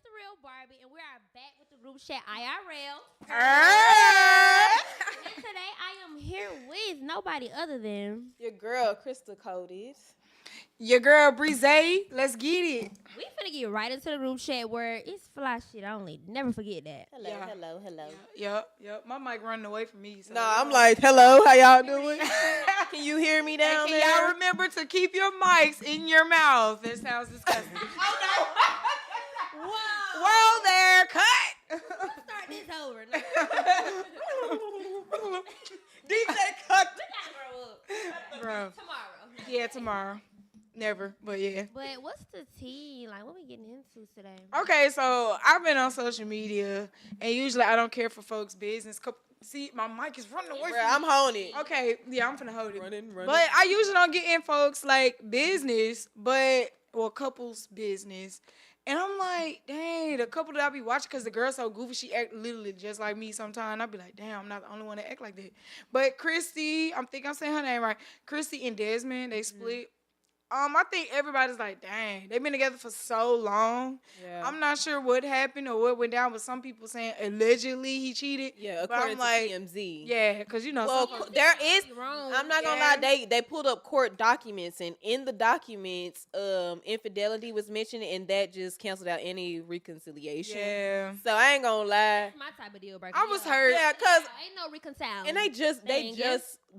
it's the real Barbie, and we are back with the group chat IRL. And today I am here with nobody other than your girl, Crystal Cody's. Your girl, Breeze. Let's get it. we finna get right into the group chat where it's fly shit only. Never forget that. Hello, Yeah. hello. Yep. My mic running away from me. So No, I'm like, hello, how y'all doing? Can you hear me down Can there? y'all remember to keep your mics in your mouth? That sounds disgusting. Whoa! Well, there, cut. Let's start this over. DJ cut. We gotta grow up. Bro. Tomorrow. Yeah, tomorrow. Never, but yeah. But what's the tea? Like, what we getting into today? Okay, so I've been on social media, and usually I don't care for folks' business. See, my mic is running away Bruh, from me. I'm holding it. Okay, yeah, I'm finna hold it. Running. But I usually don't get in folks like business, couples business. And I'm like, dang, the couple that I be watching, because the girl's so goofy, she act literally just like me sometimes. I be like, damn, I'm not the only one that act like that. But Christy, I'm saying her name right. Christy and Desmond, they split. I think everybody's like, dang, they've been together for so long. Yeah. I'm not sure what happened or what went down, but some people saying allegedly he cheated. Yeah, but according I'm like, to TMZ. yeah, because you know, Well, some people, there is. Wrong. I'm not gonna lie. They pulled up court documents, and in the documents, infidelity was mentioned, and that just canceled out any reconciliation. yeah. So I ain't gonna lie. That's my type of deal breaker. I was hurt. Yeah, cause ain't no reconciling. and they just Dang,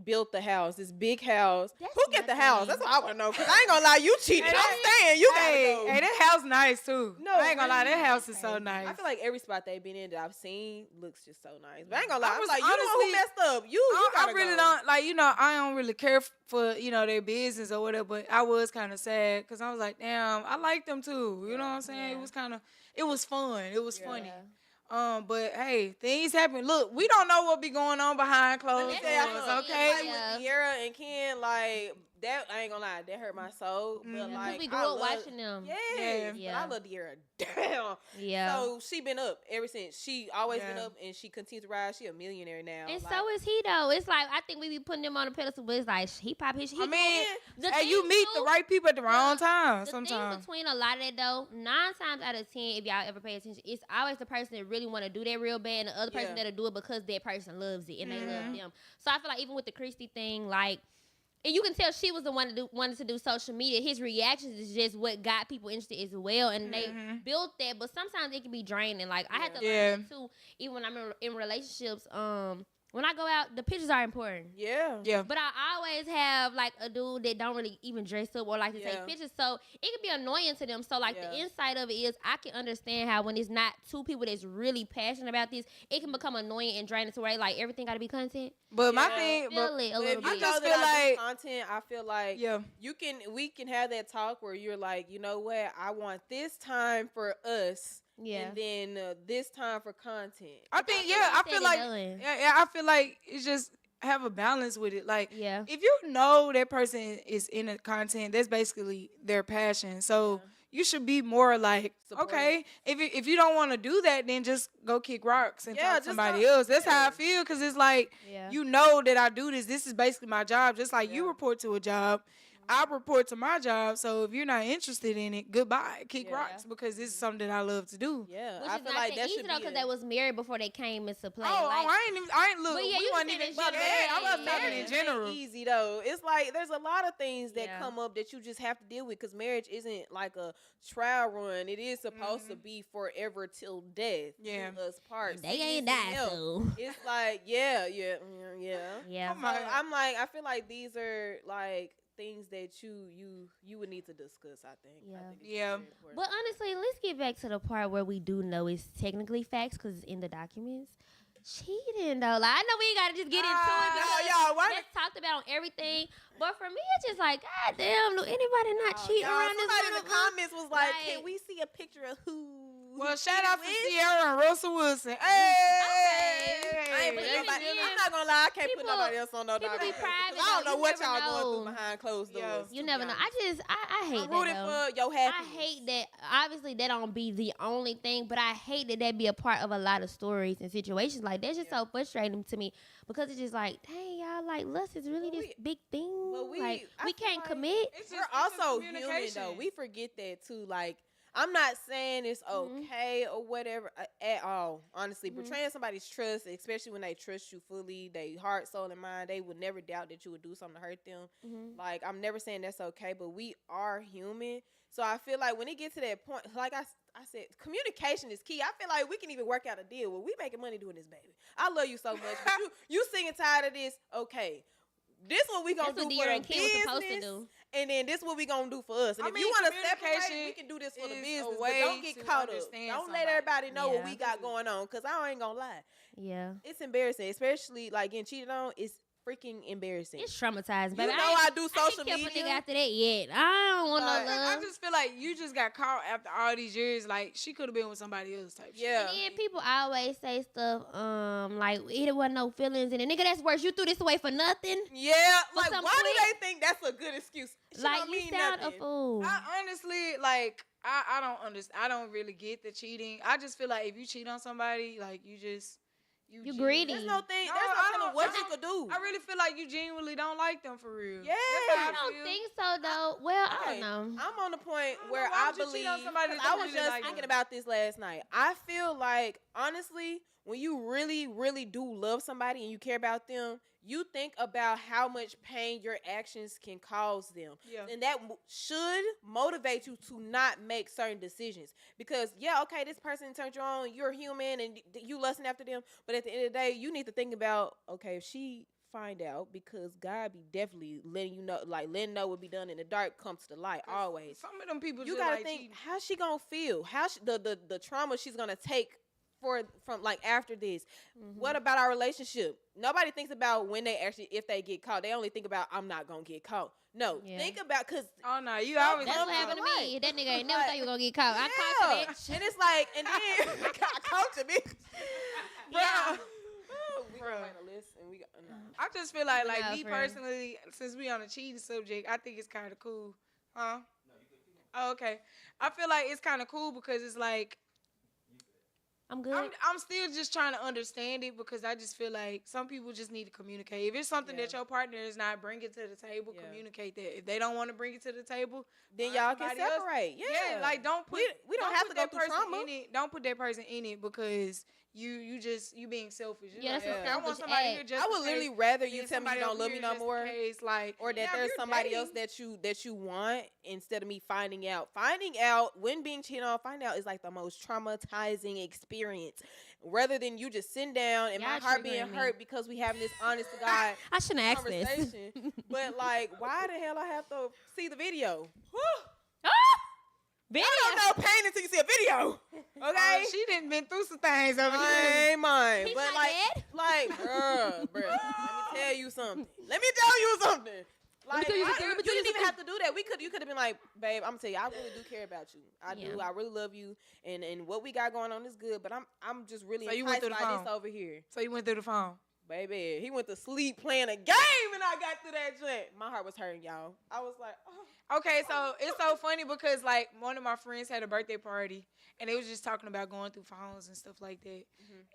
built the house, this big house. That's Who get my the house? thing. That's what I want to know. Cause I ain't gonna lie, you cheated. Hey, I'm saying you gotta Hey, go. that house nice too. No, I ain't gonna lie, really, that house is so nice. I feel like every spot they've been in that I've seen looks just so nice. But I ain't gonna lie, I I'm was like, you the one who honestly- messed up. You I gotta really go. don't like, I don't really care for their business or whatever. But I was kind of sad because I was like, damn, I like them too. You know what I'm saying? Yeah. It was it was fun. It was Yeah. funny. But hey, things happen. Look, we don't know what be going on behind Let closed me tell y'all doors. something. Okay. Like Yeah. with Kiara and Ken, like that, I ain't gonna lie, that hurt my soul. But Mhm. like, Because we grew I up love- watching them. Yes, Yeah. but I love Kiara. Damn. Yeah. So she been up ever since. She always been Yeah. up, and she continues to rise. She a millionaire now. And like, so is he though. It's like I think we be putting him on a pedestal, but it's like he pop his. He I mean, the Hey, thing you meet too, the right people at the wrong time The sometimes. thing between a lot of that though, 9 times out of 10, if y'all ever pay attention, it's always the person that really want to do that real bad, and the other person Yeah. that'll do it because that person loves it and they love Mhm. them. So I feel like even with the Christy thing, like. And you can tell she was the one wanted to do social media. His reactions is just what got people interested as well, and they Mhm. built that. But sometimes it can be draining. Like I had to Yeah. learn that too. Even when I'm in relationships, when I go out, the pictures are important. yeah. Yeah. But I always have like a dude that don't really even dress up or like to Yeah. take pictures, so it can be annoying to them. So like the Yeah. inside of it is, I can understand how when it's not two people that's really passionate about this, it can become annoying and draining to where like everything got to be content. But my Yeah. thing, Feel but, it a But little if you bit. just know feel that I do like- content, I feel like yeah. we can have that talk where you're like, you know what, I want this time for us, Yeah. and then this time for content. I think, That's yeah, I what feel said like, and done. yeah, I feel like it's just have a balance with it. Like, Yeah. if you know that person is in the content, that's basically their passion. So Yeah. you should be more like, Supportive. okay, if you don't want to do that, then just go kick rocks and Yeah, talk to just somebody talk- else. That's how yeah. I feel, because it's like, Yeah. you know that I do this. This is basically my job. Just like you Yeah. report to a job, I report to my job. So if you're not interested in it, goodbye. Kick Yeah. rocks, because this is something that I love to do. Yeah, Which I is feel not like that that easy should though, be because a- they was married before they came into play. Oh, like, I ain't look. But yeah, we you wasn't just even. said But Yeah, marriage, I'm I'm not not talking marriage in ain't general. easy though. It's like there's a lot of things that Yeah. come up that you just have to deal with, because marriage isn't like a trial run. It is supposed to be forever till death. Yeah. Do us part. they ain't died, so It's like yeah. yeah. Oh my- So I'm like, I feel like these are like things that you would need to discuss. I think. Yeah. I think it's Yeah. very important. But honestly, let's get back to the part where we do know it's technically facts because it's in the documents. Cheating though, like I know we ain't gotta just get into it Ah, because y'all, why- that's talked about on everything. But for me, it's just like, God damn, do anybody not cheat Y'all, around this somebody in the motherfucker? comments was like, Like- "Can we see a picture of who?" Well, he shout out to with? Sierra and Russell Wilson. Hey, I ain't put Even nobody. then, I'm not gonna lie, I can't put people- nobody else on no people dog. be private, I don't though. know You what never y'all going know. through behind closed Yeah. doors. You to never be know. honest. I hate I'm that rooting though. for your I happiness. hate that. Obviously, that don't be the only thing, but I hate that be a part of a lot of stories and situations. Like that's just so frustrating to me because it's just like, dang, y'all, like lust is really But this big thing. but like I we feel can't like commit. It's We're just also human communication. though. We forget that too. Like I'm not saying it's Mhm. okay or whatever at all. Honestly, Mhm. betraying somebody's trust, especially when they trust you fully, they heart, soul, and mind, they would never doubt that you would do something to hurt them. Mhm. Like, I'm never saying that's okay, but we are human. So I feel like when it gets to that point, like I said, communication is key. I feel like we can even work out a deal where we making money doing this, baby. I love you so much, but you sick and tired of this. Okay, this what we gonna That's what do for De'Aaron the King was supposed to business, do. and then this what we gonna do for us. And I if mean, you want to communication separate, we can do this for the is a business. But way don't get to caught up. understand Don't somebody. let everybody know what Yeah. we got going on, cause I ain't gonna lie. Yeah. It's embarrassing, especially like getting cheated on. It's freaking embarrassing. It's traumatizing, You baby. know I do I social ain't kept a nigga media. after that yet. I don't want Like, no I love. just feel like you just got caught after all these years. Like, she could have been with somebody else type shit. Yeah. And then people always say stuff like it wasn't no feelings, and the nigga that's worse. You threw this away for nothing. Yeah, like some why quick- do they think that's a good excuse? She Like don't you mean sound nothing. a fool. I honestly, like, I don't understand. I don't really get the cheating. I just feel like if you cheat on somebody, like, you You greedy. There's no thing. No, there's no I telling don't- what I you don't- could do. I really feel like you genuinely don't like them for real. Yeah. That's how I don't feel. think so though. Well, I Okay, don't know. I'm on the point don't where know. Why I would you cheat believe. on somebody 'Cause that I you was really just like thinking them? about this last night. I feel like honestly, when you really, really do love somebody and you care about them, you think about how much pain your actions can cause them, Yeah. and that should motivate you to not make certain decisions. Because yeah, okay, this person turned you on. You're human, and you lusting after them. But at the end of the day, you need to think about, okay, if she find out, because God be definitely letting you know, like letting know what be done in the dark comes to the light always. Some of them people You just gotta like think, cheating. how's she gonna feel? How the trauma she's gonna take from like after this. What about our relationship? Nobody thinks about when they actually, if they get caught. They only think about, I'm not gonna get caught. No, Yeah. think about, because Oh no, you always That's Come what to happened to the me. light. That nigga ain't never Like, thought you were gonna get caught. I caught you, bitch. and it's like, and then I caught you, bitch. Yeah. We gonna write a list, and we got. Nah. I just feel like Nah, me for real. personally, since we on a cheating subject, I think it's kind of cool, huh? Oh, okay. I feel like it's kind of cool because it's like I'm good. I'm still just trying to understand it because I just feel like some people just need to communicate. If it's something that Yeah. your partner is not bringing to the table, Yeah. communicate that. If they don't want to bring it to the table, Then find y'all can somebody else. separate. Yeah, like don't put we don't have put to go that through person trauma. in it. Don't put that person in it because you being selfish. You're Yeah, like, that's a I want selfish somebody act. here just I would in literally case, rather then you tell me somebody you don't over love me here no just in more, case, like, or that yeah, if there's you're somebody else dating, that you want, instead of me finding out. Finding out when being cheated on, finding out is like the most traumatizing experience. Rather than you just sitting down and my Y'all heart being triggering me. hurt because we having this honest to God I shouldn't have asked this. conversation. But like, why the hell I have to see the video? Video. I don't know pain until you see a video. Okay. she didn't been through some things over I here. ain't mine. He's But not like, dead. bruh, let me tell you something. Let me tell you something. Like, tell you you something. Let me tell you didn't even have to do that. You could have been like, babe, I'm gonna tell you, I really do care about you. I do. Yeah. I really love you, and what we got going on is good. But I'm just really So you went enticed through the by this phone. over here, So you went through the phone. baby. He went to sleep playing a game, and I got through that joint. My heart was hurting, y'all. I was like, oh. Okay, so it's so funny because like one of my friends had a birthday party and they was just talking about going through phones and stuff like that.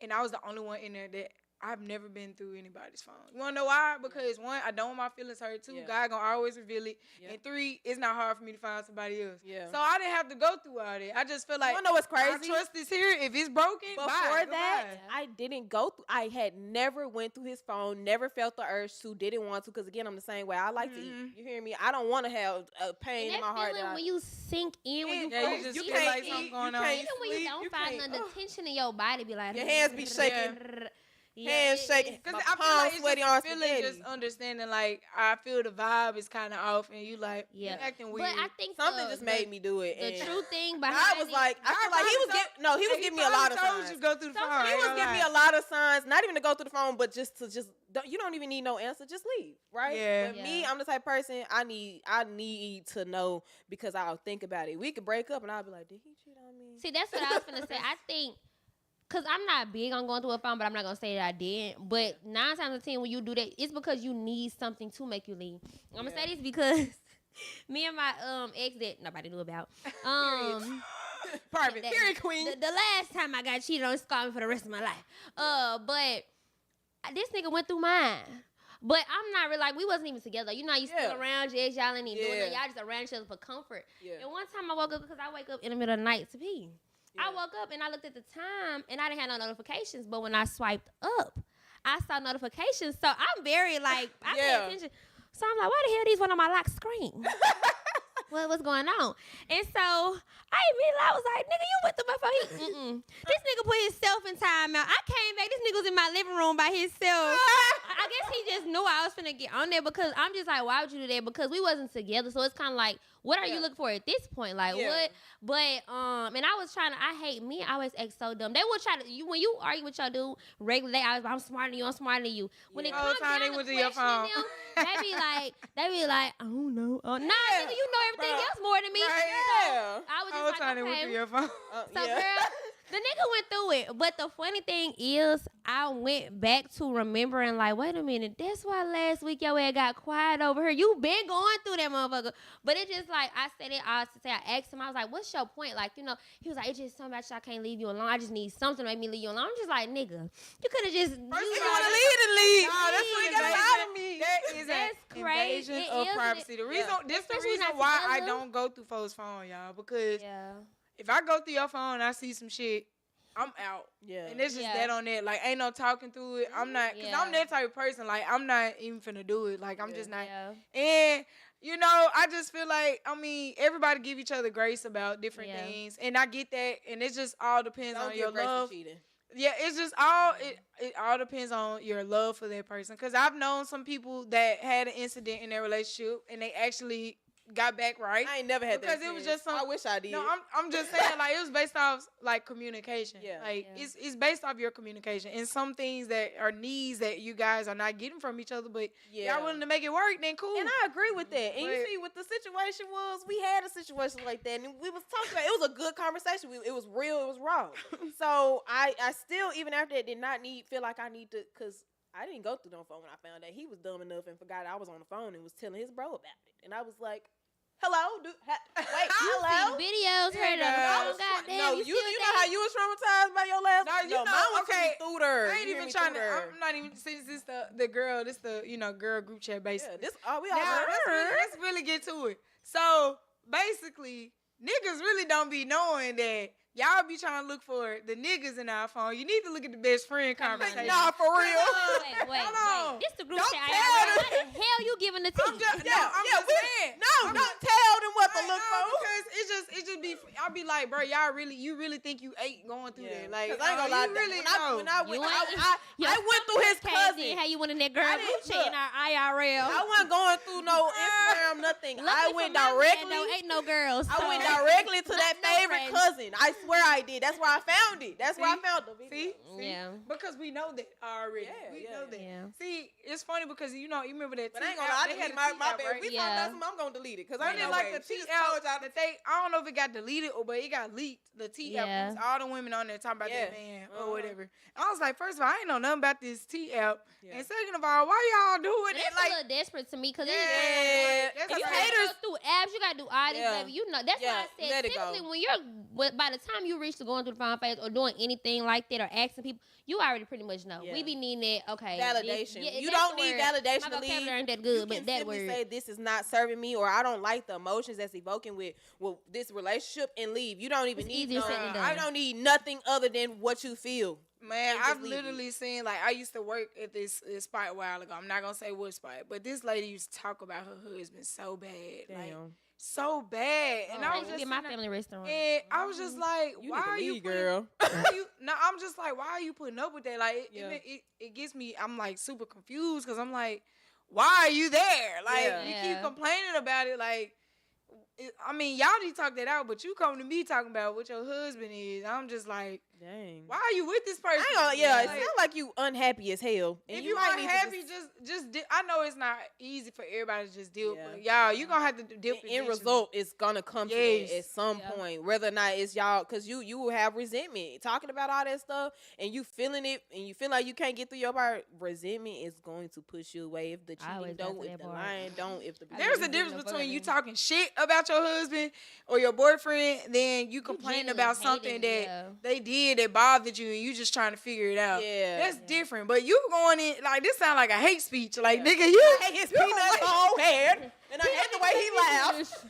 And I was the only one in there that I've never been through anybody's phone. You wanna know why? Because one, I don't want my feelings hurt. Two, Yeah. God gonna always reveal it. Yeah. And three, it's not hard for me to find somebody else. Yeah. So I didn't have to go through all that. I just feel like You know what's I crazy? trust this here. If it's broken, Before bye, that, goodbye. I didn't go through. I had never went through his phone. Never felt the urge to. Didn't want to, because again, I'm the same way. I like to eat. You hear me? I don't want to have a pain And in my that heart. feeling That when you sink in, when you Yeah, you first just get feel it, like and something going you on. can't even when you sleep, don't you find can't- none, the tension in your body be like Your hands be shaking. hands shaking. Because My I feel palms like it's sweaty just on a feeling, spaghetti. just understanding. Like I feel the vibe is kind of off, and you like Yeah. you acting weird. But I think Something just made me do it. the and true thing behind I was it, like, I feel like he was probably giving. No, he was He giving me a lot of probably told signs. you to go through the phone. He was giving me a lot of signs, not even to go through the phone, but just to you don't even need no answer, just leave, right? Yeah. But me, Yeah. I'm the type of person I need to know, because I'll think about it. We could break up and I'll be like, did he cheat on me? see, that's what I was gonna say. I think, cause I'm not big on going through a phone, but I'm not gonna say that I didn't. But 9 times out of 10, when you do that, it's because you need something to make you leave. I'm gonna say this because me and my ex that nobody knew about. Perfect. that- Period, queen. The last time I got cheated on, scarred me for the rest of my life. But this nigga went through mine. But I'm not really like, we wasn't even together. You know, you still Yeah. around just y'all ain't even doing Yeah. it. Y'all just around each other for comfort. Yeah. And one time I woke up because I wake up in the middle of the night to pee. Yeah. I woke up and I looked at the time and I didn't have no notifications. But when I swiped up, I saw notifications. So I'm very like, I pay Yeah. attention. So I'm like, why the hell these one on my lock screen? What's going on? And so I was like, nigga, you went through my phone. This nigga put himself in timeout. I came back. This nigga was in my living room by himself. I guess he just knew I was finna get on there because I'm just like, why would you do that? Because we wasn't together. So it's kind of like, what are you looking for at this point? Like, what? But, and I was trying to, I hate me. I always act so dumb. They will try to, when you argue with your dude regularly, I'm smarter than you, I'm smarter than you. When it comes down to questioning them, they be like, I don't know. Nah, nigga, you know everything else more than me. Right. So I was just like, okay. Your phone. So, girl, the nigga went through it. But the funny thing is, I went back to remembering, like, wait a minute, that's why last week your ass got quiet over here. You been going through that motherfucker. But it just like, I said it all to say, I asked him, I was like, what's your point? Like, you know, he was like, it's just something about you, I can't leave you alone. I just need something to make me leave you alone. I'm just like, nigga, you could have just. First you want to leave. No, that's what he got out of me. That is That's an crazy. invasion It of is, privacy. The reason, this the Especially reason not why I together. don't go through folks' phone, y'all. Because Yeah. if I go through your phone and I see some shit, I'm out. Yeah. And it's just Yeah. that on that. Like, ain't no talking through it. I'm not, because I'm Yeah. that type of person. Like, I'm not even finna do it. Like, I'm just not. Yeah. And, you know, I just feel like, I mean, everybody give each other grace about different Yeah. things. And I get that. And it just all depends Don't on your give grace for love. cheating. Yeah, it's just all it all depends on your love for that person. Cause I've known some people that had an incident in their relationship and they actually got back right. I ain't never had that. Because it was just some. I wish I did. No, I'm just saying, like, it was based off like communication. Yeah. Like Yeah. it's based off your communication and some things that are needs that you guys are not getting from each other, but y'all willing to make it work, then cool. And I agree with that. And you But- see, what the situation was, we had a situation like that, and we was talking about. It was a good conversation. It was real. It was raw. So I still, even after that, did not feel like I need to, because I didn't go through no phone when I found out he was dumb enough and forgot I was on the phone and was telling his bro about it, and I was like, hello, wait, hello. Videos, heard Yeah. of them. Goddamn, No, you know how you was traumatized by your last. No, you know, mine was okay, through there. I ain't even trying to. I'm not even since this the girl. This the girl group chat basically. Yeah, we all. Now let's really get to it. So basically, niggas really don't be knowing that y'all be trying to look for the niggas in our phone. You need to look at the best friend conversation. Nah, for real. Wait. Hold on. This the group Don't chat. tell Why the hell you giving the tea? I'm just saying. Don't tell them what to look for. Because it just be. I'll be like, bro, you really think you ate going through that? Like, 'cause I ain't gonna lie. you really When I know. went through his cousin. How you went in that girl I group didn't- chat in our IRL? I wasn't going through no Instagram, nothing. I went directly. Ain't no girls. I went directly to that No favorite friends. cousin. I swear I did. That's where I found it. That's where I See? found the video. See? Yeah. Because we know that already. Yeah, we yeah, know that. yeah. See, it's funny because you remember that. But I ain't T gonna lie. I app, they had delete a T my app, bad. right? We Yeah. talking about something, I'm gonna delete it because I I didn't know like the She T just app told y'all that they. I don't know if it got deleted or but it got leaked. The T Yeah. app. It was all the women on there talking about Yeah. that man Uh-huh. or whatever. I was like, first of all, I ain't know nothing about this T app, Yeah. and second of all, why y'all doing That's it? a Like, little desperate to me because Yeah. That's if you okay. gotta go through apps, you gotta do all this, Yeah. baby. You know that's Yeah, why I said let it go. typically by the time you reach to going through the phone phase or doing anything like that or asking people, you already pretty much know. Yeah. We be needing that. Okay, Validation. You that's don't the need word. validation My to leave. vocabulary ain't that You good, can but that simply word. say this is not serving me, or I don't like the emotions that's evoking with this relationship, and leave. You don't even It's need. easier said than I done. don't need nothing other than what you feel. man, And just I've leave it. literally seen like I used to work at this spot a while ago. I'm not gonna say what spot, but this lady used to talk about her husband so bad, like so bad, and Oh, I I was used to just be in my sitting there- family restaurant. And I was just like, You why need to are you leave, putting, girl. No, I'm just like, why are you putting up with that? Like, Yeah. it gets me, I'm like super confused because I'm like, why are you there? Like, Yeah. you Yeah. keep complaining about it. Like, I mean, y'all need to talk that out, but you come to me talking about what your husband is. I'm just like, Dang. why are you with this person? I ain't gonna, yeah, it Like, sounds like you unhappy as hell. And if you you might are need to happy, I know it's not easy for everybody to just deal Yeah. with. Y'all, you gonna have to deal with the end result is gonna come to Yes. that at some Yeah. point, whether or not it's y'all, because you will have resentment talking about all that stuff, and you feeling it, and you feel like you can't get through your part. Resentment is going to push you away if the I always cheating got don't, to if that the part. lying don't, if the There's a getting difference no between you further. talking shit about your husband or your boyfriend, then you complaining genuinely about hate something it, that yeah. they did kid that bothered you and you just trying to figure it out. Yeah. That's different. But you going in, like, this sound like a hate speech. Like, nigga, I hate his peanut bald head, and I hate the way he laughs.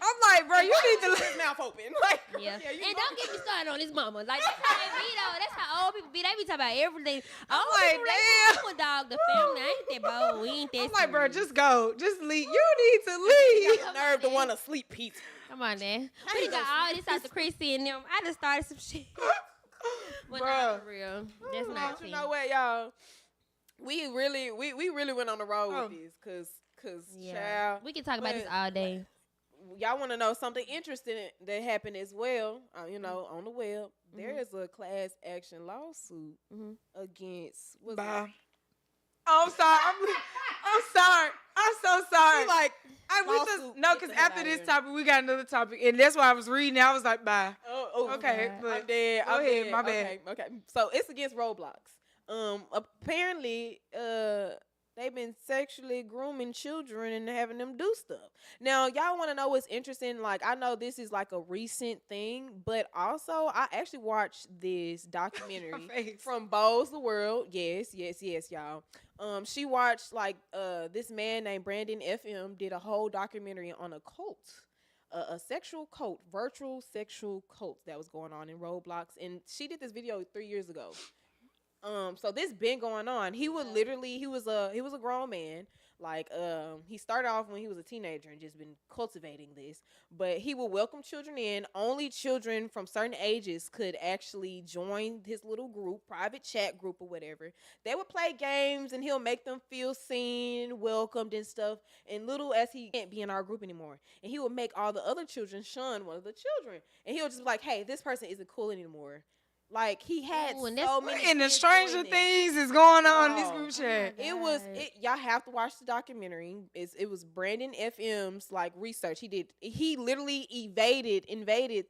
I'm like, bro, you need to his mouth open. Like, Yeah. you And know. don't get me started on his mama. Like, that's how they be, though. That's how old people be. They be talking about everything. Old like, people, they damn. cool, dog. The family ain't that bold. We ain't that I'm like, bro, serious. just go. Just leave. You need to leave. Got the nerve to want to sleep pizza. Come on, man. We got all this out to Chrissy and them. I just started some shit. But Bruh. not for real. That's not You know what, y'all? We really went on the road with this, cause child. We can talk about this but- all day. Y'all want to know something interesting that happened as well? You know, on the web, there is a class action lawsuit against. What's Bye. it? Oh, I'm sorry. I'm sorry. I'm so sorry. She like, No, get because the hell after outta this here. topic, we got another topic, and that's why I was reading. I was like, bye. Oh, Okay, God. but I'm dead. Go I'm ahead, dead. my bad. Okay. So it's against Roblox. Apparently, they've been sexually grooming children and having them do stuff. Now, y'all want to know what's interesting? Like, I know this is like a recent thing, but also I actually watched this documentary face. from Bo's the World. Yes, y'all. She watched like this man named Brandon FM did a whole documentary on a cult. A sexual cult, virtual sexual cult that was going on in Roblox, and she did this video 3 years ago. So this been going on. He was a grown man. Like, he started off when he was a teenager and just been cultivating this. But he would welcome children in. Only children from certain ages could actually join his little group, private chat group or whatever. They would play games and he'll make them feel seen, welcomed and stuff. And little as he can't be in our group anymore. And he would make all the other children shun one of the children. And he'll just be like, hey, this person isn't cool anymore. Like, he had Ooh, and so that's many And the kids Stranger doing this. Things is going on in this Oh. group chat. Y'all have to watch the documentary. It was Brandon FM's like research. He literally invaded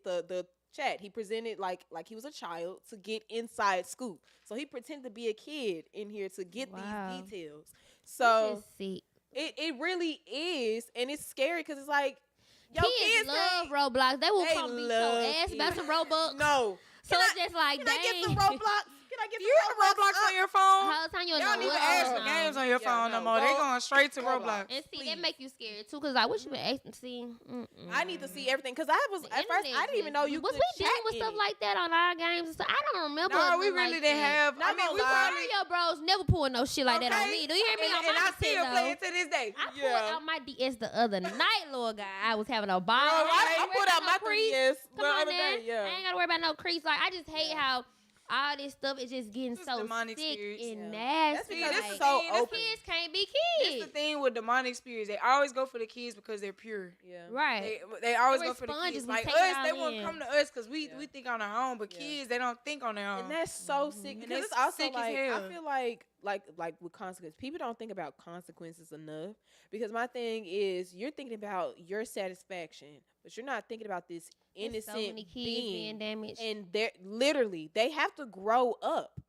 the chat. He presented like he was a child to get inside school. So he pretended to be a kid in here to get Wow. these details. So This is sick. it really is, and it's scary because it's like, yo, Kids love can't- Roblox. They will they come be so love ass about it. some Robux. No. So it's just like, Can dang. I get some Roblox? Can I get You have Roblox on your phone? Whole time you Y'all don't need know to what ask else for on. games on your Yeah, phone no no. more. They Go- going straight to Roblox. Roblox. And see, Please. that make you scared too, cause like, what you been asking? See, I need to see everything because I was The at first I internet didn't even just- know you was could we chat dealing with in stuff it. like that on our games and stuff. I don't remember. No, we nothing really like didn't that. have. Not I mean, gonna we lie. probably. Mario Bros never pulled no shit like that on me. Do you hear me? And, On my and I still Nintendo, play it to this day. I pulled Yeah. out my DS the other night, Lord God. I was having a ball. Bro, I ain't put worried out about my no crease. 3DS the Come on, other man. day. Yeah. I ain't gotta worry about no crease. Like, I just hate how all this stuff is just getting It's so demonic sick spirits. and Yeah. nasty. That's because this it's is so the thing, open. Kids can't be That's the kids. thing with demonic spirits. They always go for the kids because they're pure. Yeah. Right. They always We're go for the sponges. kids. We Like take it us, all they won't in. come to us because Yeah. we think on our own. But Yeah. kids, they don't think on their own. And that's so sick And because it's it's also sick as like hell. I feel like with consequences, people don't think about consequences enough. Because my thing is, you're thinking about your satisfaction, but you're not thinking about this There's innocent so many kids being being. damaged. And they're literally they have to grow up.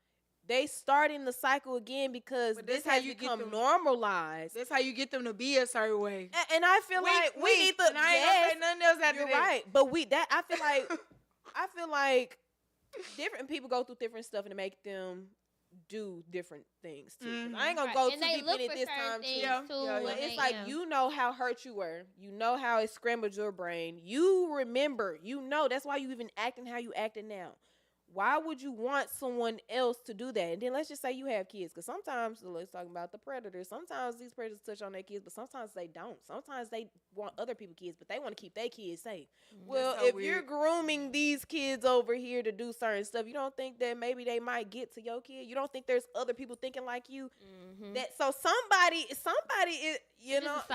They start in the cycle again because But this that's how has you get become them- normalized. That's how you get them to be a certain way. And I feel like we need to. And I ain't gonna say nothing else after You're that. right, but I feel like different people go through different stuff and it make them do different things too. 'Cause I ain't gonna Right. go And too they deep look in it for this certain time things too. Yeah, too. yeah, yeah. when But it's they- like yeah. you know how hurt you were. You know how it scrambled your brain. You remember. You know that's why you even acting how you acting now. Why would you want someone else to do that? And then let's just say you have kids, because sometimes let's talk about the predators. Sometimes these predators touch on their kids, but sometimes they don't. Sometimes they want other people's kids, but they want to keep their kids safe. Well, so if weird. you're grooming these kids over here to do certain stuff, you don't think that maybe they might get to your kid? You don't think there's other people thinking like you? Mhm. That so somebody is It's know just a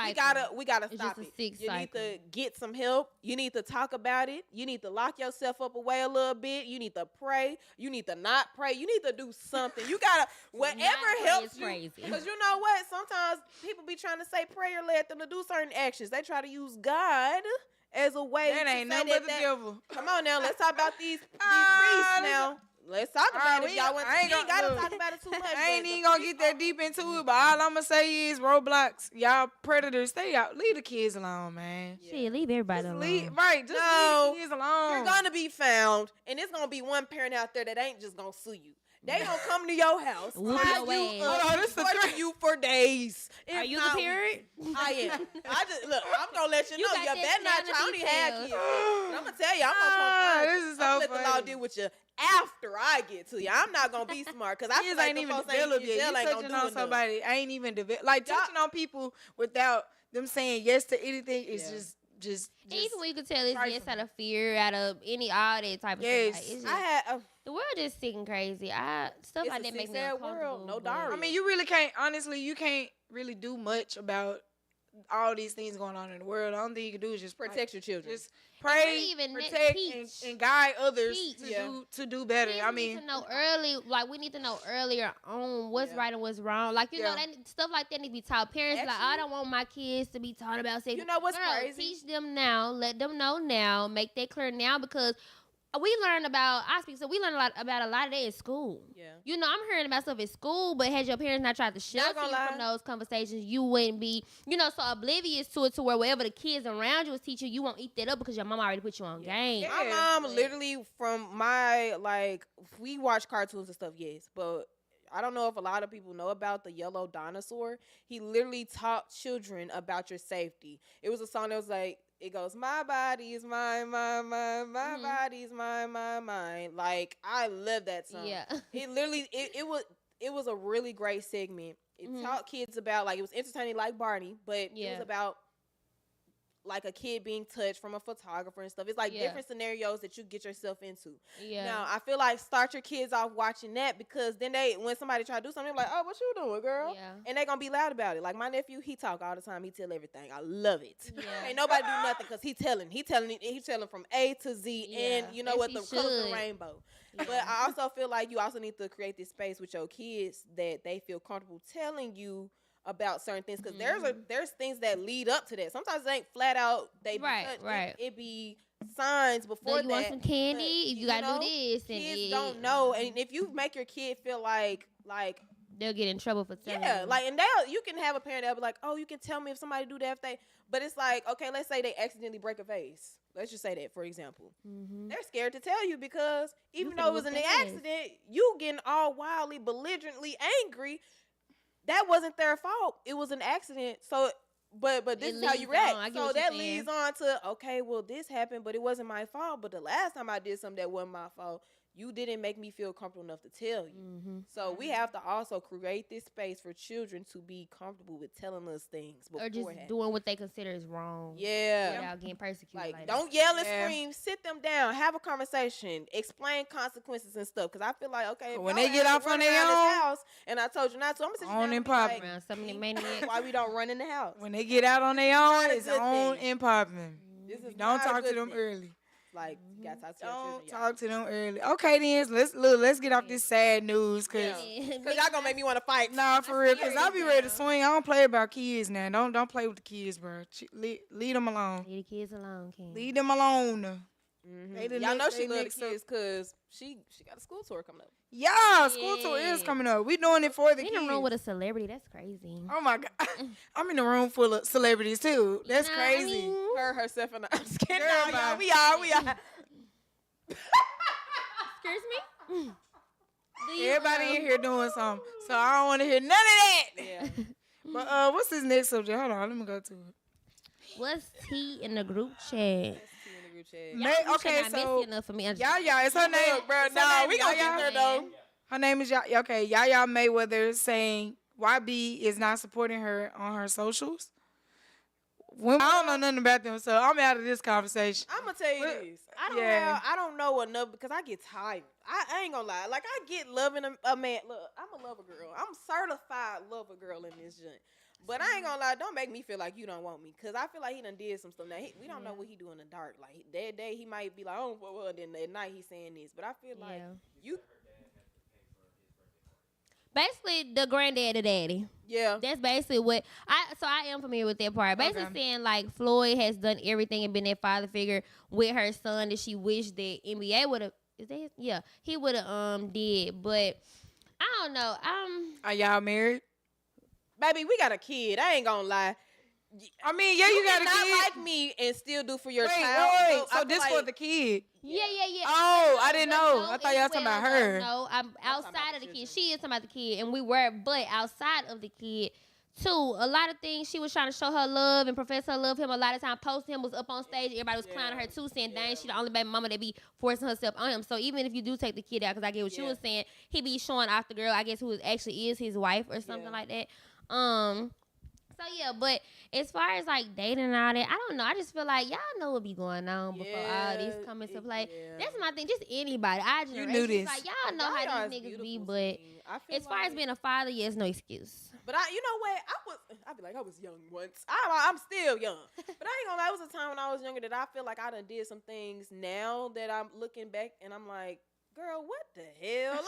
we cycle. gotta It's stop just a it. sick You need cycle. to get some help. You need to talk about it. You need to lock yourself up away a little bit. You need to pray. You need to not pray. You need to do something. You gotta whatever pray helps is you. crazy. Because you know what? Sometimes people be trying to say prayer led them to do certain actions. They try to use God as a way That to ain't say nothing but the devil. Come on now, let's talk about these Ah, priests now. Let's talk about it. Y'all want I ain't we ain't gotta gonna- talk about it too much. I ain't but even the gonna get that deep into it, but all I'm gonna say is Roblox, y'all predators, stay out. Leave the kids alone, man. Shit, leave everybody Just alone. leave leave No, the kids alone. You're gonna be found, and it's gonna be one parent out there that ain't just gonna sue you. They gonna come to your house, Whoop tie your you ass. up, Hold on, this is torture crazy. you for days. Are If you the not parent? I am. I just look. I'm gonna let you You know. got You that better not down try. I don't to even have details. kids. But I'm gonna tell you. I'm gonna come This first. is I'm gonna so let the law funny. deal with you after I get to you. I'm not gonna be smart because I feel Kids like ain't the even folks ain't developed in yet. jail You ain't gonna touching do on enough. somebody ain't even developed. Like Y'all- touching on people without them saying yes to anything is Yeah. just Even when you can tell it's trifling. yes out of fear, out of all that type of Yes. stuff. Like, it's I just, had. the world just sick and crazy. Stuff It's like a that make me sick-sad uncomfortable. world. No but- diary. I mean, you really can't. Honestly, you can't really do much about all these things going on in the world. The only thing you can do is just protect your children. just pray, really even protect, teach. and guide others Teach. to Yeah. do better. Kids I need mean, to know early, like we need to know earlier on what's Yeah. right and what's wrong. Like you know, Yeah. that stuff like that need to be taught. Parents like, I don't want my kids to be taught about sex. You know what's No, crazy? teach them now. Let them know now. Make that clear now because we learn about. We learn about a lot of that in school. Yeah. You know, I'm hearing about stuff at school, but had your parents not tried to shelter gonna you lie. from those conversations, you wouldn't be, so oblivious to it to where wherever the kids around you is teaching, you won't eat that up because your mom already put you on game. Yeah. My mom literally from my we watch cartoons and stuff, yes, but I don't know if a lot of people know about the yellow dinosaur. He literally taught children about your safety. It was a song that was like, it goes, my body is mine, my body is mine. Like, I love that song. Yeah. It literally, it was a really great segment. It Mhm. taught kids about, like, it was entertaining like Barney, but it Yeah. was about like a kid being touched from a photographer and stuff. It's like Yeah. different scenarios that you get yourself into. Yeah. Now, I feel like start your kids off watching that because then when somebody try to do something, they're like, oh, what you doing, girl? Yeah. And they going to be loud about it. Like my nephew, he talk all the time. He tell everything. I love it. Yeah. Ain't nobody do nothing because he telling from A to Z and Yeah. you know As what, he the colors of the should. rainbow. Yeah. But I also feel like you also need to create this space with your kids that they feel comfortable telling you about certain things because there's things that lead up to that. Sometimes it ain't flat out. They be Right, touched. right. It be signs before So you want that, some candy? but, If you gotta know, do this, and kids don't know, and if you make your kid feel like they'll get in trouble for telling yeah, you. like and you can have a parent that'll be like, oh, you can tell me if somebody do that if they, but it's like, okay, let's say they accidentally break a vase. Let's just say that for example. Mhm. They're scared to tell you because even finna though it was whoop an their ass. accident, you getting all wildly, belligerently angry. That wasn't their fault. It was an accident. So, but this It is how you leads react. on. I get So what you're that saying. leads on to, okay, well, this happened, but it wasn't my fault. But the last time I did something that wasn't my fault, you didn't make me feel comfortable enough to tell you. Mhm. So we have to also create this space for children to be comfortable with telling us things Or just beforehand. doing what they consider is wrong. Yeah. Without getting persecuted. Like, Like don't yell and Yeah. scream. Sit them down. Have a conversation. Explain consequences and stuff. Because I feel like, okay, if When y'all they get ass off on running their around own, this house, and I told you not to, I'm gonna sit you on down and and be popping. like, around some of the maniacs. why we don't run in the house? when they get out on their own, not a it's good on thing. and popping. This is Don't not a talk to good them thing. early. Like, you gotta talk to your Don't children. talk to them early. Okay, then let's get off this sad news, cause Yeah. Because y'all gonna make me want to fight. nah, for real, cause serious I'll be ready to now. swing. I don't play about kids now. Don't play with the kids, bro. Leave them alone. Leave the kids alone, King. Leave them alone. Mhm. They the Y'all know next- she they love the next up. kids because she got a school tour coming up. Yeah, school tour is Yeah. coming up. We doing it for the We kids. in a room with a celebrity. That's crazy. Oh my god, I'm in a room full of celebrities too. That's You know what I crazy. mean? Her, herself, and I'm scared. Girl, Nah, bye. y'all. We are. Excuse me? Do you, Everybody in here doing something, so I don't want to hear none of that. Yeah. But what's this next subject? Hold on, let me go to it. What's tea in the group chat? That's tea in the group chat. Ma- Y'all okay, not so messy enough for me. Yaya, it's her name, Look, bro, it's her nah, name we gonna Yaya. get her though. Her name is Yaya. Okay, Yaya Mayweather saying YB is not supporting her on her socials. I don't know nothing about them, so I'm out of this conversation. I'm gonna tell you Well, this. yeah. I don't know enough because I get tired. I ain't gonna lie. Like I get loving a man. Look, I'm a lover girl. I'm certified lover girl in this joint. But I ain't gonna lie. Don't make me feel like you don't want me because I feel like he done did some stuff. Now we don't know what he do in the dark. Like that day he might be like, oh, well, then at night he's saying this. But I feel like Yeah. you, Basically, the granddaddy daddy. yeah. That's basically what I am familiar with that part. Basically Okay. saying like Floyd has done everything and been that father figure with her son that she wished that NBA would have is that yeah, he would have did, but I don't know. Are y'all married? Baby, we got a kid. I ain't gonna lie. I mean, yeah, you got a cannot kid. like me and still do for your Wait, child. wait. I So feel this for like- the kid. yeah. Oh, But I didn't but know. I thought y'all as talking about well, her. No, I'm talking outside about of the the kid. children. She is talking about the kid, and we were, but outside of the kid. Too, a lot of things she was trying to show her love and profess her love him. A lot of time posting him was up on stage. Everybody was clowning her too, saying, "Dang, she the only baby mama that be forcing herself on him." So even if you do take the kid out, because I get what you was saying, he be showing off the girl, I guess, who actually is his wife or something like that. So yeah, but as far as like dating and all that, I don't know. I just feel like y'all know what be going on before all this come into play. That's my thing. Just anybody, our generation, knew this. like y'all know how these niggas be. But as far as being a father, yeah, it's no excuse. But you know what? I'd be like, I was young once. I'm still young. But I ain't gonna lie, it was a time when I was younger that I feel like I done did some things now that I'm looking back and I'm like, girl, what the hell?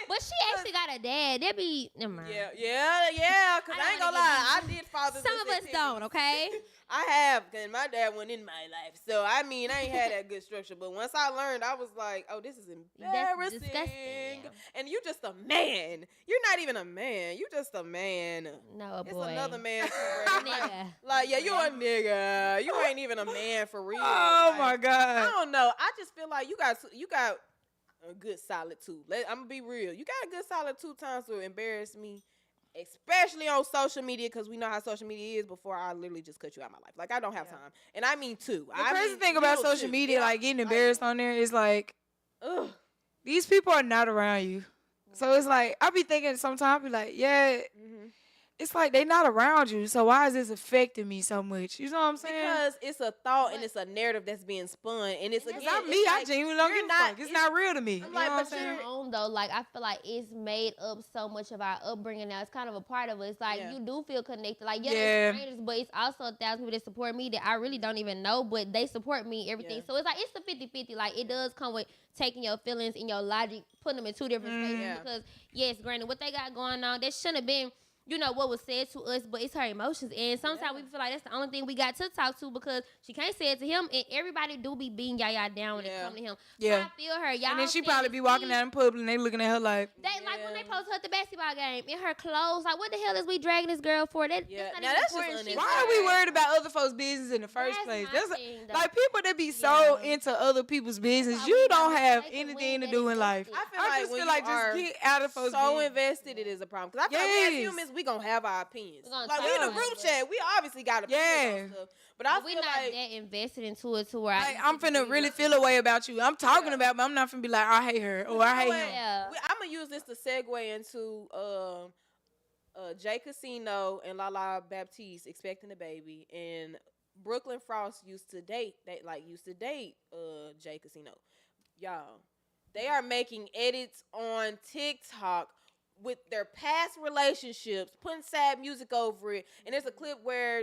But she actually got a dad. That be never mind. Yeah. Cause I ain't gonna lie, I did fathers. Some of us don't, okay? I have, cause my dad wasn't in my life, so I mean, I ain't had that good structure. But once I learned, I was like, oh, this is embarrassing. disgusting. And you just a man. You're not even a man. You just a man. No, a It's boy. another man. Nigga. Like, yeah, you a nigga. You ain't even a man for real. Oh Like, my I God. don't know. I just feel like you got a good solid 2. I'm gonna be real. You got a good solid 2 times to embarrass me, especially on social media, because we know how social media is. Before I literally just cut you out of my life. Like I don't have time, and I mean 2. The crazy thing about social media, like getting embarrassed on there, is like, these people are not around you. So it's like, I be thinking sometimes, I be like, yeah, it's like they not around you. So why is this affecting me so much? You know what I'm saying? Because it's a thought and it's a narrative that's being spun, and it's And again, Not me. it's I like, genuinely don't you're give a fuck. It's not real to me. I'm You like, know what I'm but saying? you're- Home though, like I feel like it's made up so much of our upbringing now. It's kind of a part of us. Like you do feel connected. Like Yeah. they're strangers, but it's also 1,000 people that support me that I really don't even know, but they support me. Everything. Yeah. So it's like it's a 50-50. Like it does come with taking your feelings and your logic, putting them in 2 different spaces. Yeah. Because yes, granted, what they got going on, that shouldn't have been. You know what was said to us, but it's her emotions, and sometimes we feel like that's the only thing we got to talk to because she can't say it to him, and everybody do be beating Yaya down when it come to him. Yeah. So I feel her. Y'all And then she saying probably this be walking speech, out in public and they looking at her like, they like when they post her at the basketball game in her clothes. Like, what the hell is we dragging this girl for? That's not Now even that's just important. She- why are we worried about other folks' business in the first That's place? my That's thing, though. like people that be so Yeah. into other people's business. why You we don't gotta have take the anything to win do that in life. invested. I just when feel you like just are get out of folks' so business. invested, it is a problem. Because I feel like Yes. as humans, we gonna have our opinions. We gonna Like we in talk a about group it. chat, we obviously got opinions Yeah. on stuff. But I But we feel not like that invested into it to where Like, I'm finna really feel a way about you. I'm talking about, but I'm not finna be like, I hate her or I hate him. Yeah. I'm gonna use this to segue into Jay Casino and Lala Baptiste expecting a baby, and Brooklyn Frost used to date Jay Casino. Y'all, they are making edits on TikTok with their past relationships, putting sad music over it, and there's a clip where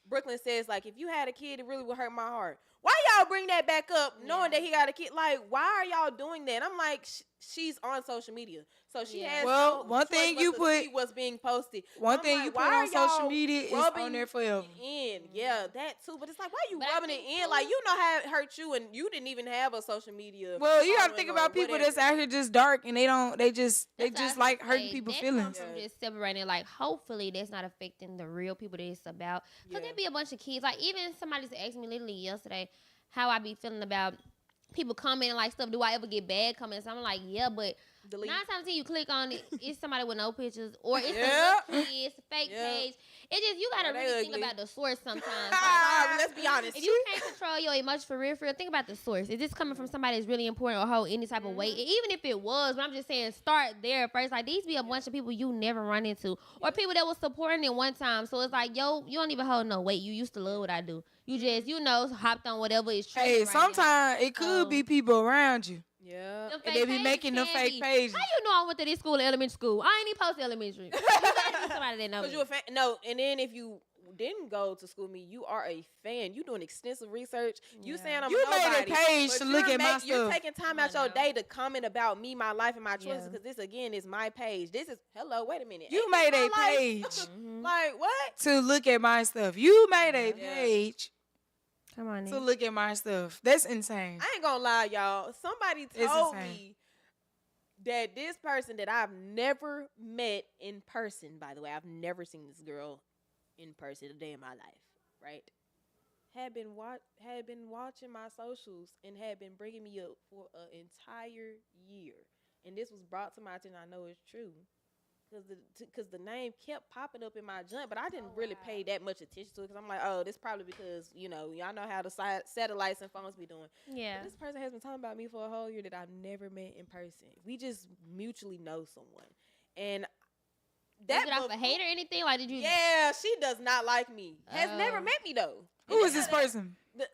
Brooklyn says, like, if you had a kid, it really would hurt my heart. Why y'all bring that back up knowing that he got a kid? Like, why are y'all doing that? I'm like, she's on social media. So she has Well, no one choice thing but you to put- see what's being posted. One I'm thing like, you put why on are social y'all media is rubbing on there forever. it in? Yeah, that too. But it's like, why you But I rubbing it think in? too- Like, you know how it hurt you, and you didn't even have a social media. Well, you got to following think or about people whatever. that's out here just dark and they just That's what I like was hurting saying. people's That feelings. comes from just separating. Like, hopefully, that's not affecting the real people that it's about. Because Yeah. there be a bunch of kids. Like, even somebody just asked me literally yesterday how I be feeling about people commenting like stuff. Do I ever get bad comments? I'm like, yeah, but Delete. 9 times 10 you click on it, it's somebody with no pictures, or it's Yeah. a little kid, it's a fake Yeah. page. It just, you gotta Yeah, they really think ugly. about the source sometimes. Sorry, let's be honest. If you can't control your emotions for real, think about the source. Is this coming from somebody that's really important or hold any type of weight? And even if it was, but I'm just saying, start there first. Like, these be a bunch of people you never run into, or people that was supporting it one time. So it's like, yo, you don't even hold no weight. You used to love what I do. You just, hopped on whatever is true. Hey, sometimes it could be people around you. Yeah. And they be making them fake pages. How you know I went to this school, elementary school? I ain't even post elementary. You gotta be somebody that know Because me. you a fan. No, and then if you didn't go to school with me, you are a fan. You doing extensive research. You saying I'm You made a nobody, page but to you're look at my You're stuff. taking time out your day to comment about me, my life, and my choices. Because this again is my page. This is wait a minute. You Ain't made this a my life? page Like what? to look at my stuff. You made a page. Come on, to Nick. look at my stuff. That's insane. I ain't gonna lie, y'all. Somebody It's told insane. me that this person that I've never met in person, by the way, I've never seen this girl in person a day in my life, right? Had been watching my socials and had been bringing me up for an entire year, and this was brought to my attention. I know it's true because the name kept popping up in my junk, but I didn't really pay that much attention to it because I'm like, oh, this probably because y'all know how the satellites and phones be doing. Yeah. But this person has been talking about me for a whole year that I've never met in person. We just mutually know someone, and Was it off a hate or anything? Like, did you? yeah, she does not like me. Has never Oh. met me though. Who is this person? The,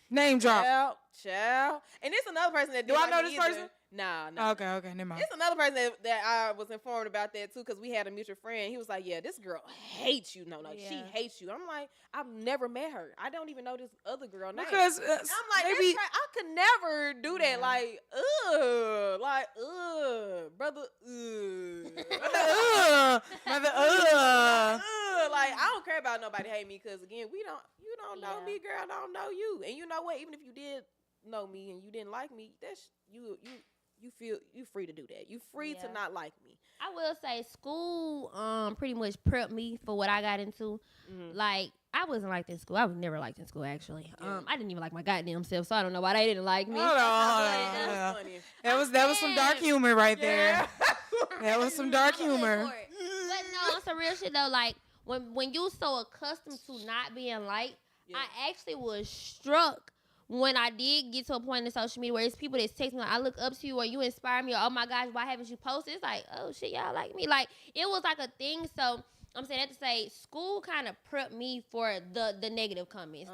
Name drop. child. And it's another person that Do didn't I know like me this either. person? Nah. Okay, never mind. It's another person that I was informed about that too, because we had a mutual friend. He was like, "Yeah, this girl hates you. No, she Yeah. hates you." I'm like, I've never met her. I don't even know this other girl name. Because I'm like, maybe I could never do that. Yeah. Like, brother, like, I don't care about nobody hate me because again, you don't know Yeah. me, girl. I don't know you. And you know what? Even if you did know me and you didn't like me, that's you feel you free to do that. You free to Yeah. not like me. I will say school pretty much prepped me for what I got into. Mhm. Like, I wasn't liked in school. I was never liked in school, actually. Yeah. I didn't even like my goddamn self, so I don't know why they didn't like me. Hold on. That's funny. That was some dark humor right there. Yeah. That was some dark I'm gonna live humor. for it. But no, on some real shit though, like when you so accustomed to not being liked, Yeah. I actually was struck when I did get to a point in social media where it's people that text me like, I look up to you or you inspire me or oh my gosh, why haven't you posted? It's like, oh shit, y'all like me. Like, it was like a thing. So I'm saying that to say school kind of prepped me for the negative comments.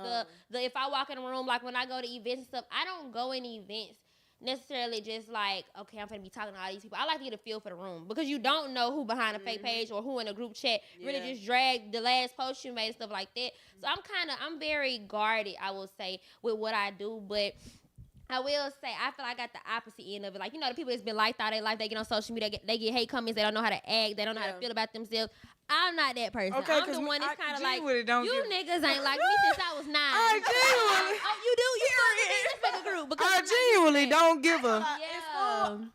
The if I walk in a room, like when I go to events and stuff, I don't go in events necessarily just like, okay, I'm gonna be talking to all these people. I like to get a feel for the room because you don't know who behind a fake page or who in a group chat really Yeah. just drag the last post you made and stuff like that. So I'm very guarded, I will say, with what I do, but I will say I feel like I got the opposite end of it. Like, the people that's been liked all their life, they get on social media, they get hate comments, they don't know how to act, they don't know how to Yeah. feel about themselves. I'm not that person. Okay, I'm 'cause the one that's I kind of like, genuinely don't you give- niggas ain't like me since I was 9. I genuinely- Oh, you do? You fuck with me? Let's make a group. Because I I'm not genuinely used to that. don't give a. Yeah.